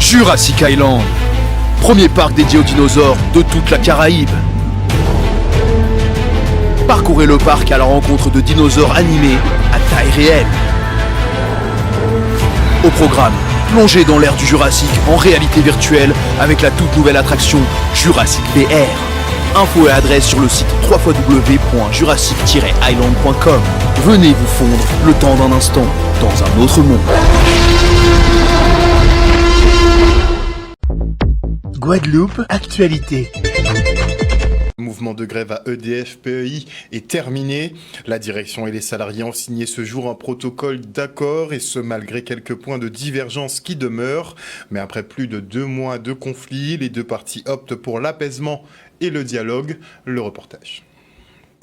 Jurassic Island, premier parc dédié aux dinosaures de toute la Caraïbe. Parcourez le parc à la rencontre de dinosaures animés à taille réelle. Au programme, plongez dans l'ère du Jurassique en réalité virtuelle avec la toute nouvelle attraction Jurassic VR. Infos et adresse sur le site www.jurassic-island.com. Venez vous fondre le temps d'un instant dans un autre monde. Guadeloupe, actualité. Le mouvement de grève à EDF-PEI est terminé. La direction et les salariés ont signé ce jour un protocole d'accord et ce malgré quelques points de divergence qui demeurent. Mais après plus de 2 mois de conflit, les deux parties optent pour l'apaisement et le dialogue. Le reportage.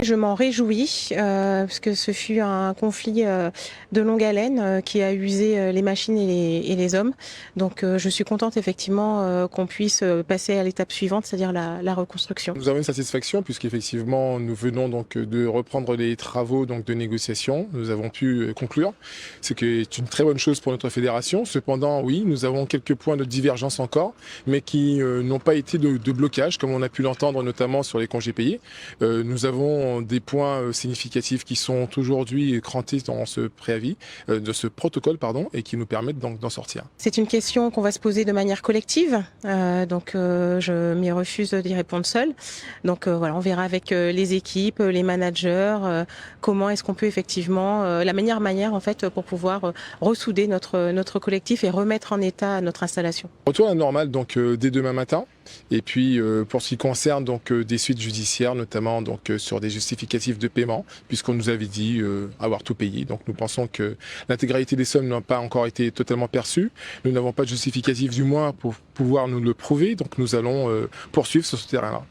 Je m'en réjouis parce que ce fut un conflit de longue haleine qui a usé les machines et les hommes. Donc je suis contente effectivement qu'on puisse passer à l'étape suivante, c'est-à-dire la reconstruction. Nous avons une satisfaction puisqu'effectivement nous venons donc de reprendre les travaux donc de négociation. Nous avons pu conclure, ce qui est une très bonne chose pour notre fédération. Cependant, oui, nous avons quelques points de divergence encore, mais qui n'ont pas été de blocage comme on a pu l'entendre notamment sur les congés payés. Nous avons des points significatifs qui sont aujourd'hui crantés dans ce préavis, de ce protocole, et qui nous permettent donc d'en sortir. C'est une question qu'on va se poser de manière collective, donc je m'y refuse d'y répondre seule. Donc voilà, on verra avec les équipes, les managers, comment est-ce qu'on peut effectivement, la meilleure manière en fait pour pouvoir ressouder notre collectif et remettre en état notre installation. Retour à la normale donc dès demain matin. Et puis pour ce qui concerne donc des suites judiciaires, notamment donc sur des justificatifs de paiement, puisqu'on nous avait dit avoir tout payé. Donc nous pensons que l'intégralité des sommes n'a pas encore été totalement perçue. Nous n'avons pas de justificatif du moins pour pouvoir nous le prouver. Donc nous allons poursuivre sur ce terrain-là.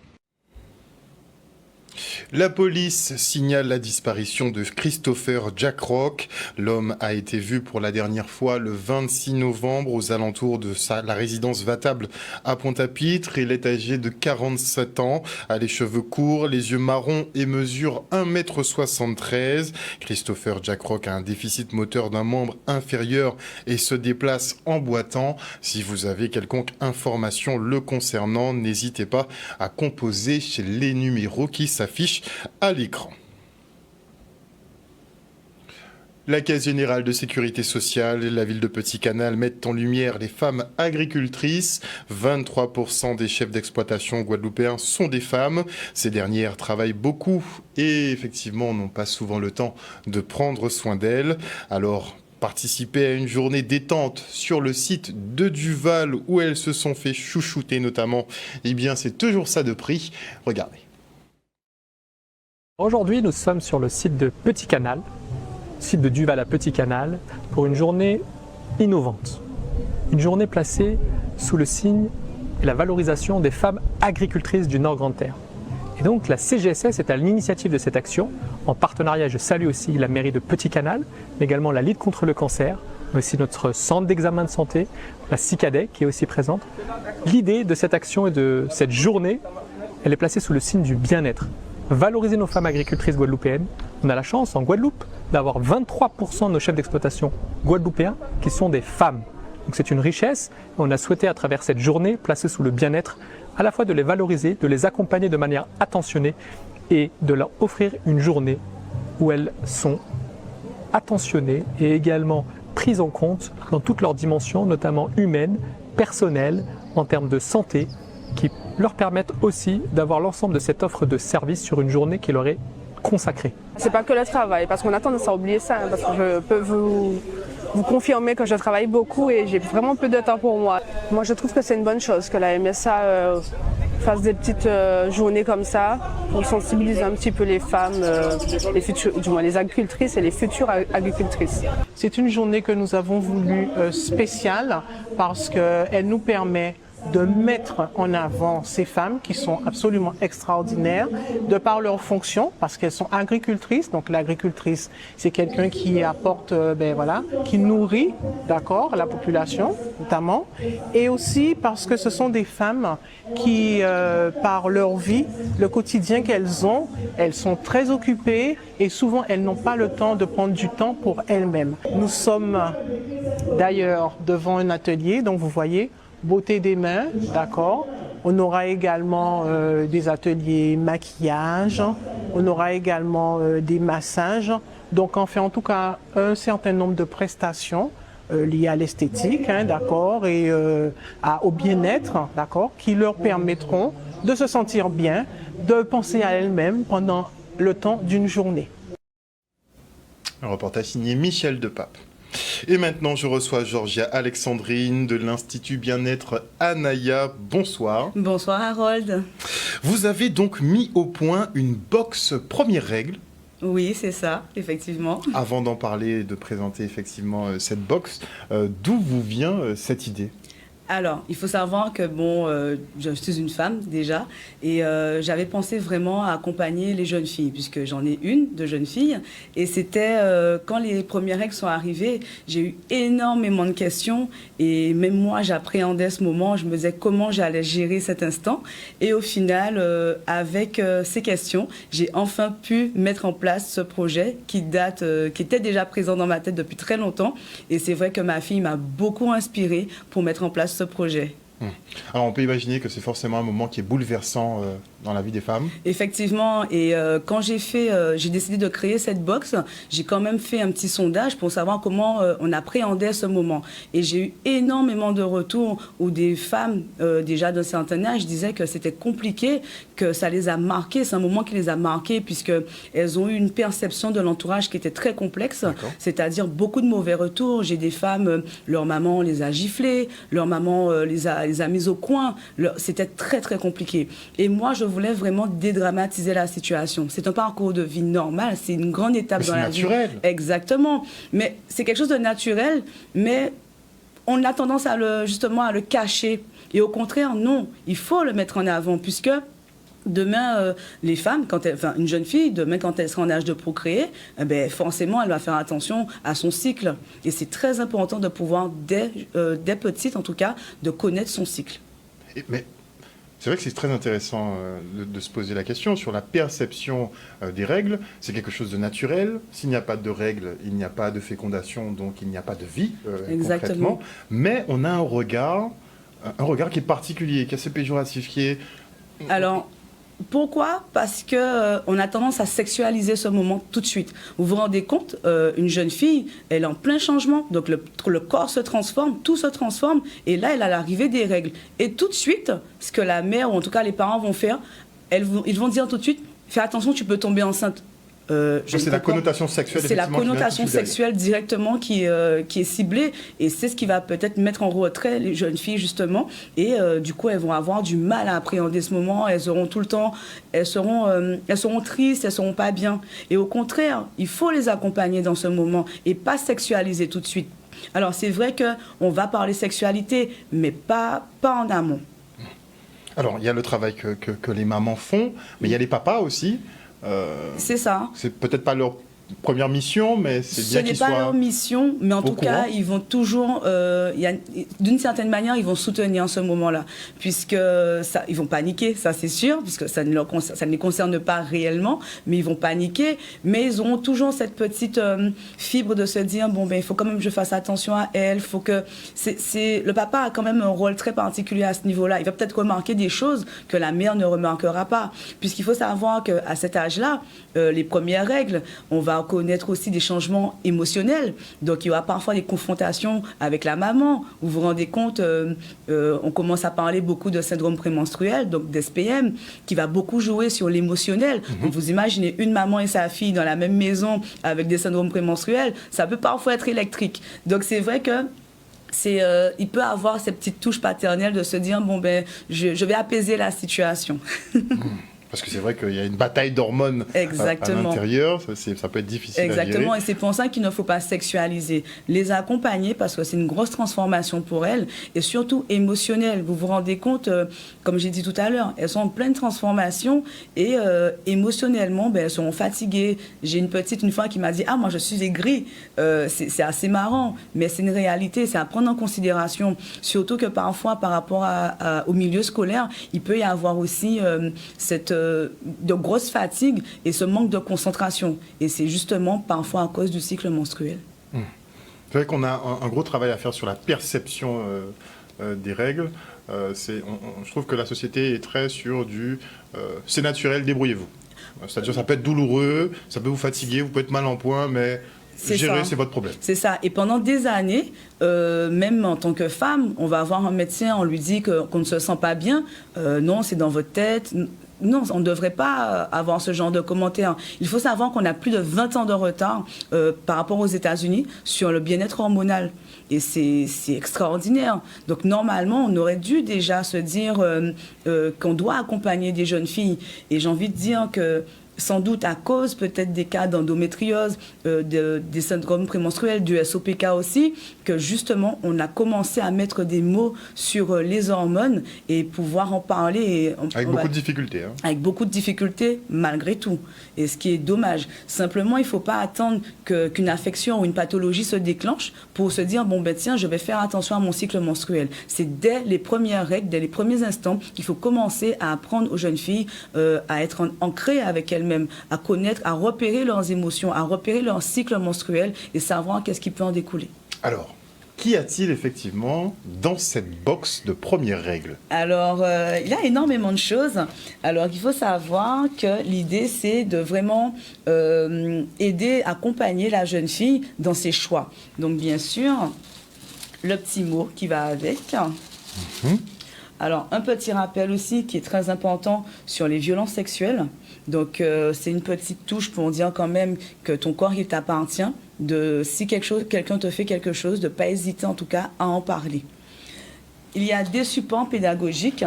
La police signale la disparition de Christopher Jackrock. L'homme a été vu pour la dernière fois le 26 novembre aux alentours de la résidence Vatable à Pointe-à-Pitre. Il est âgé de 47 ans, a les cheveux courts, les yeux marrons et mesure 1,73 m. Christopher Jackrock a un déficit moteur d'un membre inférieur et se déplace en boitant. Si vous avez quelconque information le concernant, n'hésitez pas à composer chez les numéros qui s'affiche à l'écran. La Caisse générale de sécurité sociale et la ville de Petit-Canal mettent en lumière les femmes agricultrices. 23% des chefs d'exploitation guadeloupéens sont des femmes. Ces dernières travaillent beaucoup et effectivement n'ont pas souvent le temps de prendre soin d'elles. Alors, participer à une journée détente sur le site de Duval où elles se sont fait chouchouter notamment, eh bien c'est toujours ça de prix. Regardez. Aujourd'hui, nous sommes sur le site de Petit-Canal, site de Duval à Petit-Canal, pour une journée innovante. Une journée placée sous le signe et la valorisation des femmes agricultrices du Nord-Grande-Terre. Et donc la CGSS est à l'initiative de cette action, en partenariat, je salue aussi la mairie de Petit-Canal, mais également la Ligue contre le cancer, mais aussi notre centre d'examen de santé, la CICADEC qui est aussi présente. L'idée de cette action et de cette journée, elle est placée sous le signe du bien-être. Valoriser nos femmes agricultrices guadeloupéennes. On a la chance en Guadeloupe d'avoir 23% de nos chefs d'exploitation guadeloupéens qui sont des femmes. Donc c'est une richesse. On a souhaité à travers cette journée placer sous le bien-être à la fois de les valoriser, de les accompagner de manière attentionnée et de leur offrir une journée où elles sont attentionnées et également prises en compte dans toutes leurs dimensions, notamment humaines, personnelles, en termes de santé, qui leur permettent aussi d'avoir l'ensemble de cette offre de services sur une journée qui leur est consacrée. C'est pas que le travail, parce qu'on a tendance à oublier ça, parce que je peux vous confirmer que je travaille beaucoup et j'ai vraiment peu de temps pour moi. Moi, je trouve que c'est une bonne chose que la MSA fasse des petites journées comme ça pour sensibiliser un petit peu les femmes, les futures, du moins les agricultrices et les futures agricultrices. C'est une journée que nous avons voulu spéciale parce qu'elle nous permet de mettre en avant ces femmes qui sont absolument extraordinaires de par leur fonction, parce qu'elles sont agricultrices. Donc l'agricultrice, c'est quelqu'un qui apporte, qui nourrit, la population notamment, et aussi parce que ce sont des femmes qui, par leur vie, le quotidien qu'elles ont, elles sont très occupées et souvent elles n'ont pas le temps de prendre du temps pour elles-mêmes. Nous sommes d'ailleurs devant un atelier, donc vous voyez, beauté des mains, d'accord. On aura également des ateliers maquillage, on aura également des massages. Donc on fait en tout cas un certain nombre de prestations liées à l'esthétique, hein, d'accord, et au bien-être, d'accord, qui leur permettront de se sentir bien, de penser à elles-mêmes pendant le temps d'une journée. Un reportage signé Michel Depape. Et maintenant, je reçois Georgia Alexandrine de l'Institut Bien-être Anaya. Bonsoir. Bonsoir Harold. Vous avez donc mis au point une box première règle. Oui, c'est ça, effectivement. Avant d'en parler et de présenter effectivement cette box, d'où vous vient cette idée ? Alors, il faut savoir que, je suis une femme déjà, et j'avais pensé vraiment à accompagner les jeunes filles, puisque j'en ai une de jeunes filles, et c'était quand les premières règles sont arrivées, j'ai eu énormément de questions, et même moi, j'appréhendais ce moment, je me disais comment j'allais gérer cet instant, et au final, avec ces questions, j'ai enfin pu mettre en place ce projet qui était déjà présent dans ma tête depuis très longtemps, et c'est vrai que ma fille m'a beaucoup inspirée pour mettre en place ce projet. Alors on peut imaginer que c'est forcément un moment qui est bouleversant dans la vie des femmes. Effectivement, et quand j'ai décidé de créer cette box, j'ai quand même fait un petit sondage pour savoir comment on appréhendait ce moment. Et j'ai eu énormément de retours où des femmes déjà d'un certain âge disaient que c'était compliqué, que ça les a marquées, c'est un moment qui les a marquées puisqu'elles ont eu une perception de l'entourage qui était très complexe, c'est-à-dire beaucoup de mauvais retours. J'ai des femmes, leur maman les a giflées, leur maman les a mises au coin, c'était très très compliqué. Et moi je voulais vraiment dédramatiser la situation. C'est un parcours de vie normal, c'est une grande étape dans la vie. C'est naturel. Exactement. Mais c'est quelque chose de naturel, mais on a tendance justement à le cacher. Et au contraire, non, il faut le mettre en avant, puisque demain, les femmes, une jeune fille, demain, quand elle sera en âge de procréer, forcément, elle va faire attention à son cycle. Et c'est très important de pouvoir, dès petite en tout cas, de connaître son cycle. Mais c'est vrai que c'est très intéressant de se poser la question sur la perception des règles. C'est quelque chose de naturel. S'il n'y a pas de règles, il n'y a pas de fécondation, donc il n'y a pas de vie, concrètement. Mais on a un regard qui est particulier, qui est assez péjoratif, qui est... Alors, pourquoi ? Parce qu'on a tendance à sexualiser ce moment tout de suite. Vous vous rendez compte, une jeune fille, elle est en plein changement, donc le corps se transforme, tout se transforme, et là, elle a l'arrivée des règles. Et tout de suite, ce que la mère, ou en tout cas les parents vont faire, ils vont dire tout de suite, fais attention, tu peux tomber enceinte. C'est la connotation sexuelle. C'est la connotation sexuelle directement qui est ciblée, et c'est ce qui va peut-être mettre en retrait les jeunes filles justement, et du coup elles vont avoir du mal à appréhender ce moment. Elles seront tristes, elles seront pas bien, et au contraire il faut les accompagner dans ce moment et pas sexualiser tout de suite. Alors c'est vrai que on va parler sexualité, mais pas en amont. Alors il y a le travail que les mamans font, mais il y a les papas aussi. C'est ça. C'est peut-être pas leur première mission, mais c'est bien qu'ils soient... Ce n'est pas leur mission, mais en tout cas, ils vont toujours... d'une certaine manière, ils vont soutenir ce moment-là, puisque ils vont paniquer, ça c'est sûr, puisque ça ne les concerne pas réellement, mais ils vont paniquer, mais ils auront toujours cette petite fibre de se dire, il faut quand même que je fasse attention à elle, faut que... Le papa a quand même un rôle très particulier à ce niveau-là. Il va peut-être remarquer des choses que la mère ne remarquera pas, puisqu'il faut savoir qu'à cet âge-là, les premières règles, on va connaître aussi des changements émotionnels. Donc, il y aura parfois des confrontations avec la maman. Vous vous rendez compte, on commence à parler beaucoup de syndrome prémenstruel, donc d'SPM, qui va beaucoup jouer sur l'émotionnel. Donc, vous imaginez une maman et sa fille dans la même maison avec des syndromes prémenstruels, ça peut parfois être électrique. Donc, c'est vrai que il peut avoir cette petite touche paternelle de se dire, je vais apaiser la situation. Parce que c'est vrai qu'il y a une bataille d'hormones à l'intérieur, ça peut être difficile à gérer. Exactement, et c'est pour ça qu'il ne faut pas sexualiser. Les accompagner, parce que c'est une grosse transformation pour elles, et surtout émotionnelle. Vous vous rendez compte, comme j'ai dit tout à l'heure, elles sont en pleine transformation, et émotionnellement, elles seront fatiguées. J'ai une fois qui m'a dit, moi je suis aigrie. C'est assez marrant, mais c'est une réalité, c'est à prendre en considération. Surtout que parfois, par rapport au milieu scolaire, il peut y avoir aussi de grosses fatigues et ce manque de concentration. Et c'est justement parfois à cause du cycle menstruel. C'est vrai qu'on a un gros travail à faire sur la perception des règles. Je trouve que la société est très sur du c'est naturel, débrouillez-vous. C'est-à-dire ça peut être douloureux, ça peut vous fatiguer, vous pouvez être mal en point, mais gérer, c'est votre problème. C'est ça. Et pendant des années, même en tant que femme, on va voir un médecin, on lui dit qu'on ne se sent pas bien. Non, c'est dans votre tête. Non, on ne devrait pas avoir ce genre de commentaires. Il faut savoir qu'on a plus de 20 ans de retard par rapport aux États-Unis sur le bien-être hormonal. Et c'est extraordinaire. Donc normalement, on aurait dû déjà se dire qu'on doit accompagner des jeunes filles. Et j'ai envie de dire que sans doute à cause peut-être des cas d'endométriose, des syndromes prémenstruels, du SOPK aussi, que justement on a commencé à mettre des mots sur les hormones et pouvoir en parler. Avec beaucoup de difficultés. Hein. Avec beaucoup de difficultés malgré tout. Et ce qui est dommage. Simplement, il ne faut pas attendre qu'une affection ou une pathologie se déclenche pour se dire, bon ben tiens, je vais faire attention à mon cycle menstruel. C'est dès les premières règles, dès les premiers instants qu'il faut commencer à apprendre aux jeunes filles à être ancrées avec elles même, à connaître, à repérer leurs émotions, à repérer leur cycle menstruel et savoir qu'est-ce qui peut en découler. Alors, qu'y a-t-il effectivement dans cette box de premières règles? Alors, il y a énormément de choses. Alors, il faut savoir que l'idée, c'est de vraiment aider, accompagner la jeune fille dans ses choix. Donc, bien sûr, le petit mot qui va avec. Alors, un petit rappel aussi qui est très important sur les violences sexuelles. Donc, c'est une petite touche pour dire quand même que ton corps, il t'appartient. Si quelqu'un te fait quelque chose, de ne pas hésiter en tout cas à en parler. Il y a des supports pédagogiques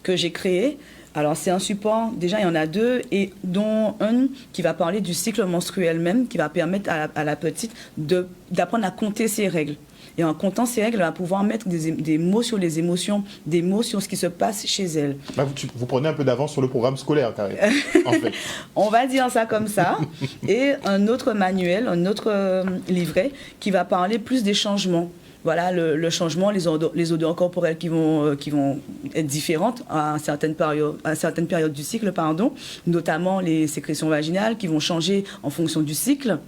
que j'ai créés. Alors, c'est un support, déjà, il y en a deux, et dont un qui va parler du cycle menstruel même, qui va permettre à la petite d'apprendre à compter ses règles. Et en comptant ces règles, elle va pouvoir mettre des mots sur les émotions, des mots sur ce qui se passe chez elle. Là, vous prenez un peu d'avance sur le programme scolaire, carrément, en fait. On va dire ça comme ça. Et un autre manuel, un autre livret qui va parler plus des changements. Voilà, le changement, les odeurs corporelles qui vont être différentes à certaines périodes du cycle, notamment les sécrétions vaginales qui vont changer en fonction du cycle.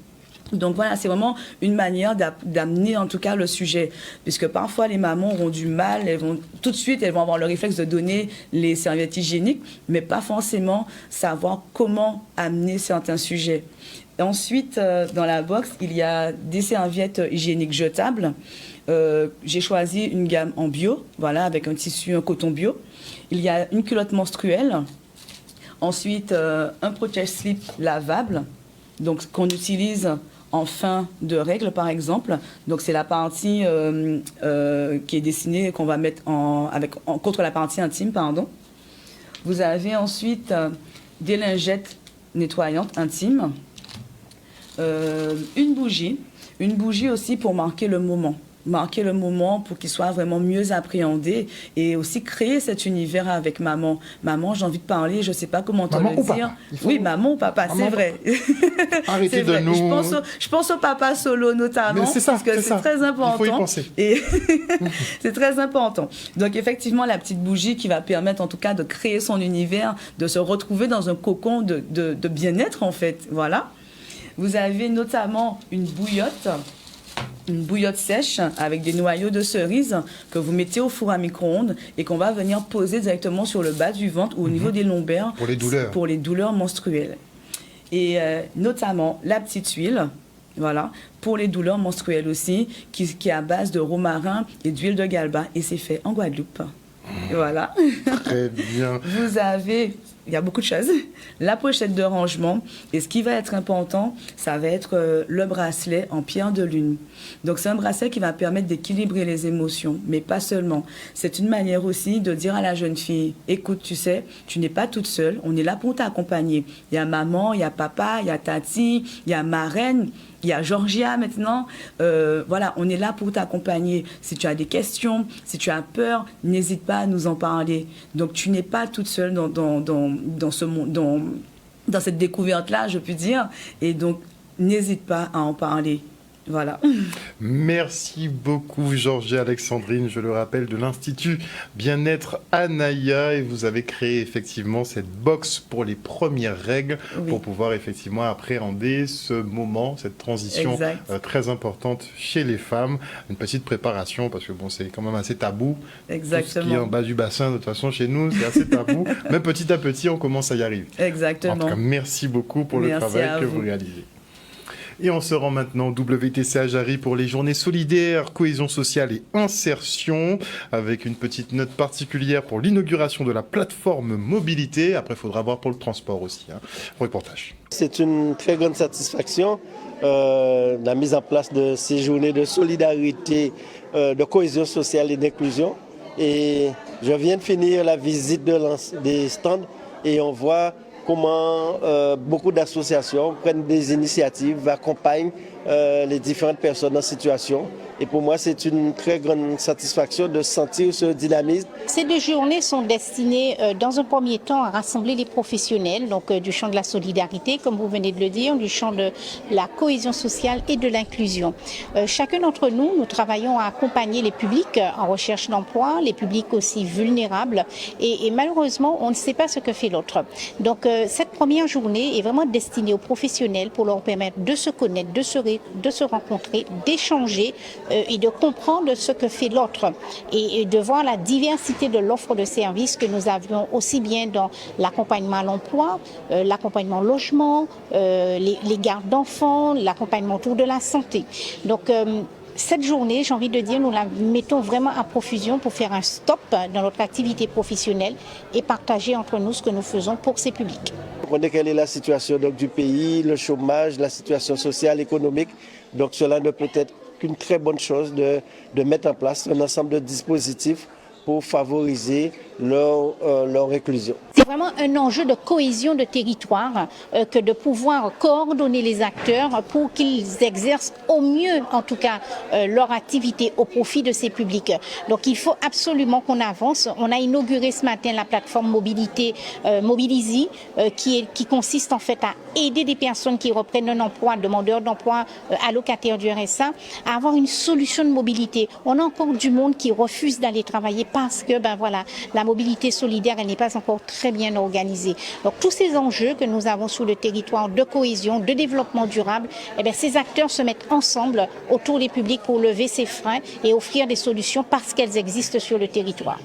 Donc voilà, c'est vraiment une manière d'amener en tout cas le sujet, puisque parfois les mamans auront du mal, tout de suite elles vont avoir le réflexe de donner les serviettes hygiéniques, mais pas forcément savoir comment amener certains sujets. Et ensuite, dans la box, il y a des serviettes hygiéniques jetables. J'ai choisi une gamme en bio, voilà, avec un coton bio. Il y a une culotte menstruelle. Ensuite, un protège-slip lavable, donc qu'on utilise en fin de règle, par exemple. Donc, c'est la partie qui est dessinée, qu'on va mettre contre la partie intime, Vous avez ensuite des lingettes nettoyantes intimes, une bougie aussi pour marquer le moment pour qu'il soit vraiment mieux appréhendé et aussi créer cet univers avec maman. Maman, j'ai envie de parler, je ne sais pas comment te le dire. Oui, maman ou papa, c'est vrai. Arrêtez de nous... Je pense au papa solo notamment, parce que c'est très important. Il faut y penser. Et c'est très important. Donc effectivement, la petite bougie qui va permettre en tout cas de créer son univers, de se retrouver dans un cocon de bien-être en fait. Voilà. Vous avez notamment une bouillotte sèche avec des noyaux de cerise que vous mettez au four à micro-ondes et qu'on va venir poser directement sur le bas du ventre ou au niveau des lombaires pour les douleurs menstruelles. Et notamment la petite huile, voilà, pour les douleurs menstruelles aussi, qui est à base de romarin et d'huile de galba et c'est fait en Guadeloupe. Voilà. Très bien. Vous avez... Il y a beaucoup de choses. La pochette de rangement. Et ce qui va être important, ça va être le bracelet en pierre de lune. Donc, c'est un bracelet qui va permettre d'équilibrer les émotions, mais pas seulement. C'est une manière aussi de dire à la jeune fille, écoute, tu sais, tu n'es pas toute seule, on est là pour t'accompagner. Il y a maman, il y a papa, il y a tati, il y a marraine, il y a Georgia maintenant. Voilà, on est là pour t'accompagner. Si tu as des questions, si tu as peur, n'hésite pas à nous en parler. Donc, tu n'es pas toute seule dans ce monde, dans cette découverte-là, je puis dire. Et donc, n'hésite pas à en parler. Voilà. Merci beaucoup Georges et Alexandrine, je le rappelle, de l'Institut Bien-être Anaya, et vous avez créé effectivement cette box pour les premières règles pour pouvoir effectivement appréhender ce moment, cette transition très importante chez les femmes. Une petite préparation parce que bon, c'est quand même assez tabou. Exactement. Tout ce qui est en bas du bassin, de toute façon chez nous, c'est assez tabou, mais petit à petit on commence à y arriver. Exactement. En tout cas, merci beaucoup pour le travail que vous réalisez. Et on se rend maintenant au WTC à Jarry pour les journées solidaires, cohésion sociale et insertion, avec une petite note particulière pour l'inauguration de la plateforme mobilité. Après, il faudra voir pour le transport aussi. Reportage. C'est une très grande satisfaction, la mise en place de ces journées de solidarité, de cohésion sociale et d'inclusion. Et je viens de finir la visite des stands et on voit comment beaucoup d'associations prennent des initiatives, accompagnent les différentes personnes en situation. Et pour moi, c'est une très grande satisfaction de sentir ce dynamisme. Ces 2 journées sont destinées, dans un premier temps, à rassembler les professionnels, donc du champ de la solidarité, comme vous venez de le dire, du champ de la cohésion sociale et de l'inclusion. Chacun d'entre nous, nous travaillons à accompagner les publics en recherche d'emploi, les publics aussi vulnérables, et malheureusement, on ne sait pas ce que fait l'autre. Donc, cette première journée est vraiment destinée aux professionnels pour leur permettre de se connaître, de se rencontrer, d'échanger et de comprendre ce que fait l'autre et de voir la diversité de l'offre de services que nous avions aussi bien dans l'accompagnement à l'emploi, l'accompagnement au logement, les gardes d'enfants, l'accompagnement autour de la santé. Donc, cette journée, j'ai envie de dire, nous la mettons vraiment à profusion pour faire un stop dans notre activité professionnelle et partager entre nous ce que nous faisons pour ces publics. On connaît quelle est la situation du pays, le chômage, la situation sociale, économique. Donc cela ne peut être qu'une très bonne chose de mettre en place un ensemble de dispositifs pour favoriser leur inclusion. C'est vraiment un enjeu de cohésion de territoire que de pouvoir coordonner les acteurs pour qu'ils exercent au mieux, en tout cas, leur activité au profit de ces publics. Donc il faut absolument qu'on avance. On a inauguré ce matin la plateforme mobilité Mobilisi qui consiste en fait à aider des personnes qui reprennent un emploi, demandeurs d'emploi, allocataires du RSA, à avoir une solution de mobilité. On a encore du monde qui refuse d'aller travailler parce que la mobilité solidaire, elle n'est pas encore très bien organisée. Donc tous ces enjeux que nous avons sur le territoire de cohésion, de développement durable, ces acteurs se mettent ensemble autour des publics pour lever ces freins et offrir des solutions parce qu'elles existent sur le territoire.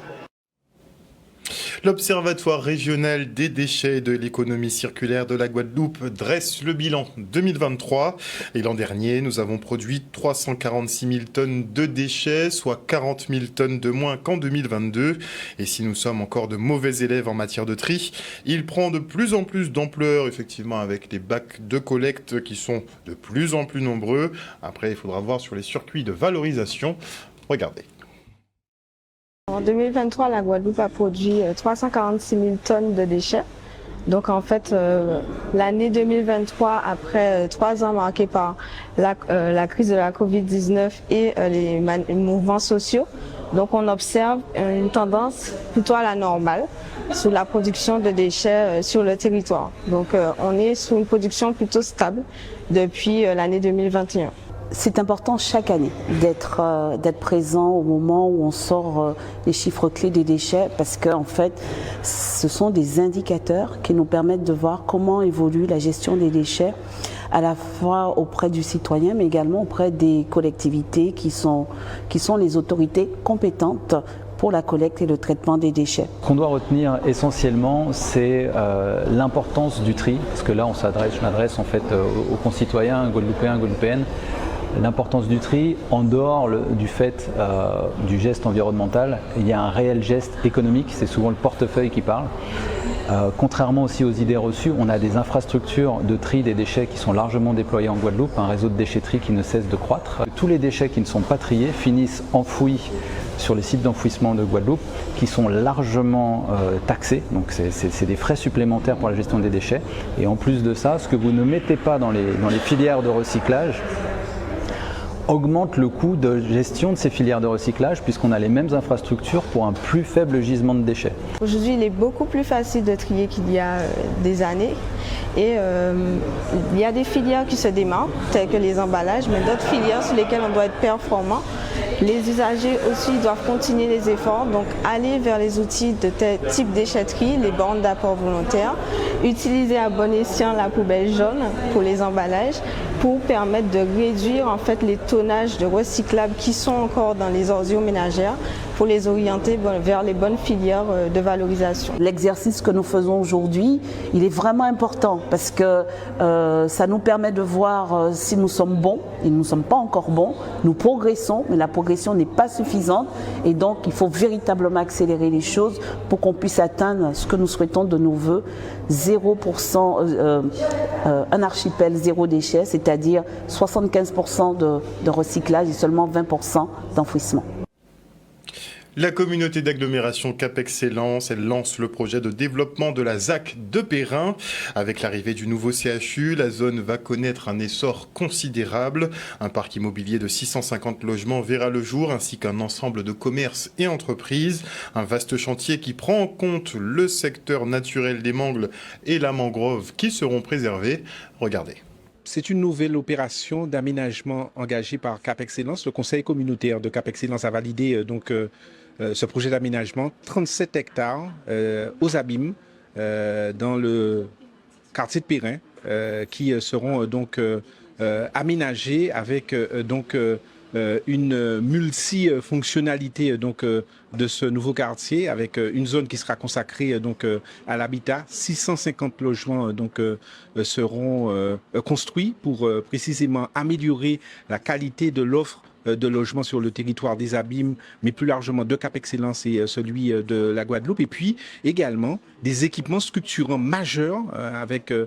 L'Observatoire régional des déchets et de l'économie circulaire de la Guadeloupe dresse le bilan 2023. Et l'an dernier, nous avons produit 346 000 tonnes de déchets, soit 40 000 tonnes de moins qu'en 2022. Et si nous sommes encore de mauvais élèves en matière de tri, il prend de plus en plus d'ampleur, effectivement, avec les bacs de collecte qui sont de plus en plus nombreux. Après, il faudra voir sur les circuits de valorisation. Regardez. En 2023, la Guadeloupe a produit 346 000 tonnes de déchets. Donc en fait, l'année 2023, après 3 ans marqués par la crise de la Covid-19 et les mouvements sociaux, donc on observe une tendance plutôt à la normale sur la production de déchets sur le territoire. Donc on est sur une production plutôt stable depuis l'année 2021. C'est important chaque année d'être présent au moment où on sort les chiffres clés des déchets parce que en fait, ce sont des indicateurs qui nous permettent de voir comment évolue la gestion des déchets à la fois auprès du citoyen mais également auprès des collectivités qui sont les autorités compétentes pour la collecte et le traitement des déchets. Ce qu'on doit retenir essentiellement, c'est l'importance du tri, parce que là je m'adresse en fait aux concitoyens guadeloupéens, guadeloupéennes. L'importance du tri, en dehors du fait du geste environnemental, il y a un réel geste économique, c'est souvent le portefeuille qui parle. Contrairement aussi aux idées reçues, on a des infrastructures de tri des déchets qui sont largement déployées en Guadeloupe, un réseau de déchetterie qui ne cesse de croître. Tous les déchets qui ne sont pas triés finissent enfouis sur les sites d'enfouissement de Guadeloupe qui sont largement taxés, donc c'est des frais supplémentaires pour la gestion des déchets. Et en plus de ça, ce que vous ne mettez pas dans les filières de recyclage, augmente le coût de gestion de ces filières de recyclage puisqu'on a les mêmes infrastructures pour un plus faible gisement de déchets. Aujourd'hui, il est beaucoup plus facile de trier qu'il y a des années et il y a des filières qui se démarquent, telles que les emballages, mais d'autres filières sur lesquelles on doit être performant. Les usagers aussi doivent continuer les efforts, donc aller vers les outils de type déchetterie, les bornes d'apport volontaire, utiliser à bon escient la poubelle jaune pour les emballages pour permettre de réduire en fait les tonnages de recyclables qui sont encore dans les ordures ménagères pour les orienter vers les bonnes filières de valorisation. L'exercice que nous faisons aujourd'hui, il est vraiment important parce que ça nous permet de voir si nous sommes bons et nous ne sommes pas encore bons. Nous progressons, mais la progression n'est pas suffisante et donc il faut véritablement accélérer les choses pour qu'on puisse atteindre ce que nous souhaitons de nos voeux, 0%, un archipel zéro déchet, c'est-à-dire 75% de recyclage et seulement 20% d'enfouissement. La communauté d'agglomération Cap Excellence, elle lance le projet de développement de la ZAC de Perrin. Avec l'arrivée du nouveau CHU, la zone va connaître un essor considérable. Un parc immobilier de 650 logements verra le jour, ainsi qu'un ensemble de commerces et entreprises. Un vaste chantier qui prend en compte le secteur naturel des mangles et la mangrove qui seront préservés. Regardez. C'est une nouvelle opération d'aménagement engagée par Cap Excellence. Le conseil communautaire de Cap Excellence a validé ce projet d'aménagement, 37 hectares aux abîmes dans le quartier de Perrin qui seront aménagés avec une multifonctionnalité de ce nouveau quartier avec une zone qui sera consacrée à l'habitat. 650 logements seront construits pour précisément améliorer la qualité de l'offre de logements sur le territoire des Abîmes, mais plus largement de Cap Excellence et celui de la Guadeloupe. Et puis également des équipements structurants majeurs avec un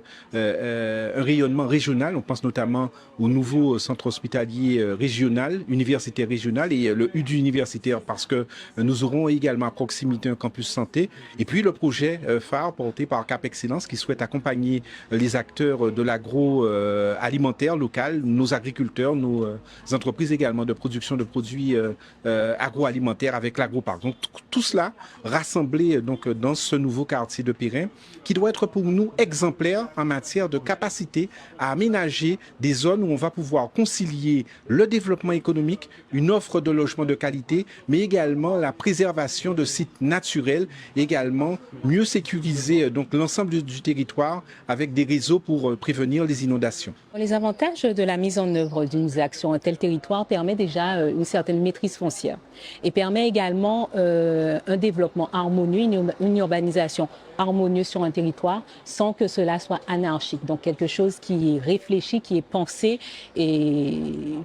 rayonnement régional. On pense notamment au nouveau centre hospitalier régional, universitaire régional et le UDU universitaire parce que nous aurons également à proximité un campus santé. Et puis le projet phare porté par Cap Excellence qui souhaite accompagner les acteurs de l'agroalimentaire local, nos agriculteurs, nos entreprises également de production de produits agroalimentaires avec l'agroparc. Donc tout cela rassemblé dans ce nouveau quartier de Perrin qui doit être pour nous exemplaire en matière de capacité à aménager des zones où on va pouvoir concilier le développement économique, une offre de logement de qualité, mais également la préservation de sites naturels, également mieux sécuriser l'ensemble du territoire avec des réseaux pour prévenir les inondations. Les avantages de la mise en œuvre d'une ZAC sur un tel territoire permet déjà une certaine maîtrise foncière et permet également un développement harmonieux, une urbanisation harmonieuse sur un territoire sans que cela soit anarchique. Donc quelque chose qui est réfléchi, qui est pensé et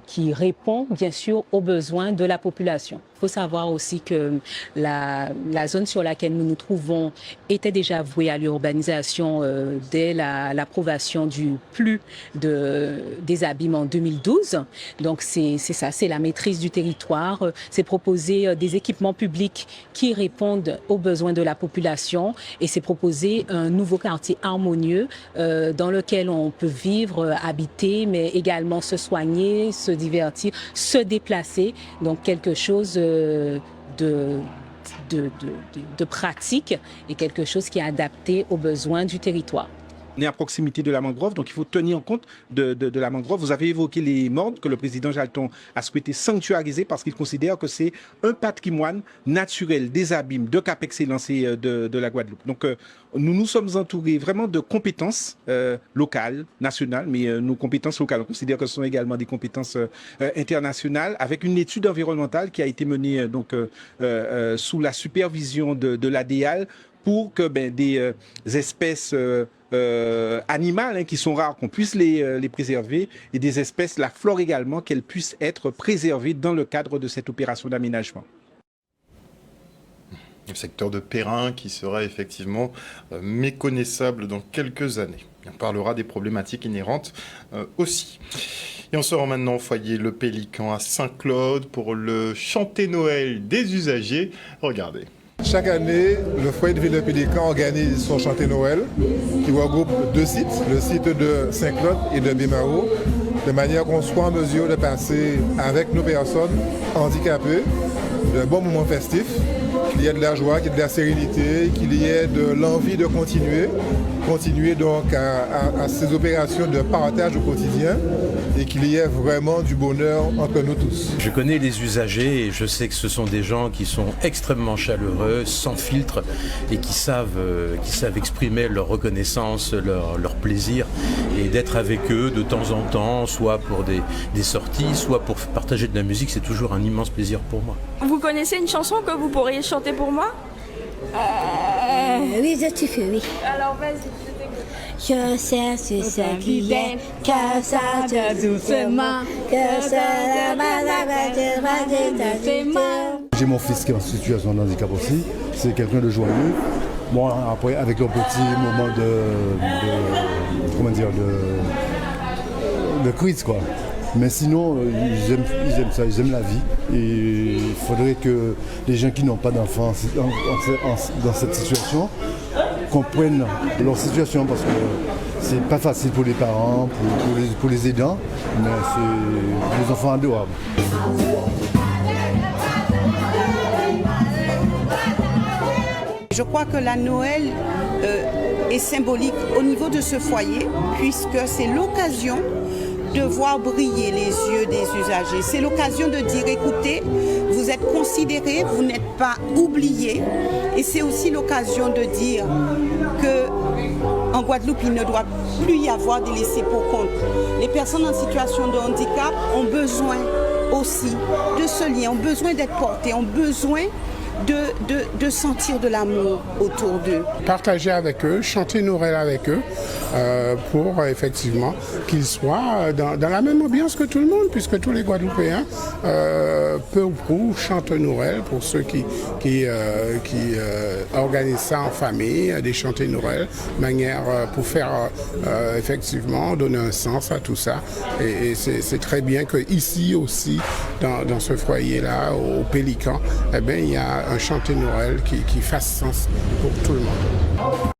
qui répond bien sûr aux besoins de la population. Il faut savoir aussi que la zone sur laquelle nous nous trouvons était déjà vouée à l'urbanisation dès l'approbation du PLU des Abîmes en 2012. Donc c'est ça, c'est la maîtrise du territoire, c'est proposer des équipements publics qui répondent aux besoins de la population et c'est proposer un nouveau quartier harmonieux dans lequel on peut vivre, habiter, mais également se soigner, se divertir, se déplacer. Donc quelque chose de pratique et quelque chose qui est adapté aux besoins du territoire. On est à proximité de la mangrove, donc il faut tenir compte de la mangrove. Vous avez évoqué les mornes que le président Jalton a souhaité sanctuariser parce qu'il considère que c'est un patrimoine naturel des Abîmes, de Cap Excellence et de la Guadeloupe. Donc nous nous sommes entourés vraiment de compétences locales, nationales, mais nos compétences locales, on considère que ce sont également des compétences internationales, avec une étude environnementale qui a été menée sous la supervision de l'ADEAL pour que des espèces animales qui sont rares, qu'on puisse les préserver, et des espèces, la flore également, qu'elles puissent être préservées dans le cadre de cette opération d'aménagement. Le secteur de Perrin qui sera effectivement méconnaissable dans quelques années. On parlera des problématiques inhérentes aussi. Et on se rend maintenant au foyer Le Pélican à Saint-Claude pour le chanter Noël des usagers. Regardez. Chaque année, le foyer de Ville Le Pélican organise son chanter Noël qui regroupe deux sites, le site de Saint-Claude et de Bémao. de manière qu'on soit en mesure de passer avec nos personnes handicapées de bons moments festifs, qu'il y ait de la joie, qu'il y ait de la sérénité, qu'il y ait de l'envie de continuer donc à ces opérations de partage au quotidien et qu'il y ait vraiment du bonheur entre nous tous. Je connais les usagers et je sais que ce sont des gens qui sont extrêmement chaleureux, sans filtre et qui savent exprimer leur reconnaissance, leur plaisir et d'être avec eux de temps en temps, soit pour des sorties, soit pour partager de la musique, c'est toujours un immense plaisir pour moi. Vous connaissez une chanson que vous pourriez chanter pour moi? Oui, je te fais, oui. Alors vas-y, je t'écoute. Je sais ce qui est, que ça te doucement, que ça te mal. J'ai mon fils qui est en situation de handicap aussi, c'est quelqu'un de joyeux. Bon, après, avec un petit moment de crise, quoi. Mais sinon, ils aiment ça, ils aiment la vie. Et il faudrait que les gens qui n'ont pas d'enfants dans cette situation comprennent leur situation parce que c'est pas facile pour les parents, pour les aidants, mais c'est des enfants adorables. Je crois que la Noël est symbolique au niveau de ce foyer puisque c'est l'occasion de voir briller les yeux des usagers. C'est l'occasion de dire, écoutez, vous êtes considérés, vous n'êtes pas oubliés. Et c'est aussi l'occasion de dire qu'en Guadeloupe, il ne doit plus y avoir des laissés pour compte. Les personnes en situation de handicap ont besoin aussi de ce lien, ont besoin d'être portées, ont besoin de sentir de l'amour autour d'eux. Partager avec eux, chanter Noël avec eux pour effectivement qu'ils soient dans la même ambiance que tout le monde, puisque tous les Guadeloupéens, peu ou prou, chantent Noël pour ceux qui organisent ça en famille, des chanter Noël, manière pour faire effectivement donner un sens à tout ça. Et c'est très bien qu'ici aussi, dans ce foyer-là, au Pélican, eh bien, il y a un chanter Noël qui fasse sens pour tout le monde.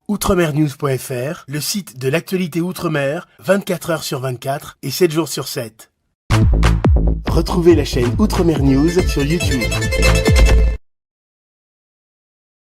Outremernews.fr, le site de l'actualité Outre-mer, 24 heures sur 24 et 7 jours sur 7. Retrouvez la chaîne Outremer News sur YouTube.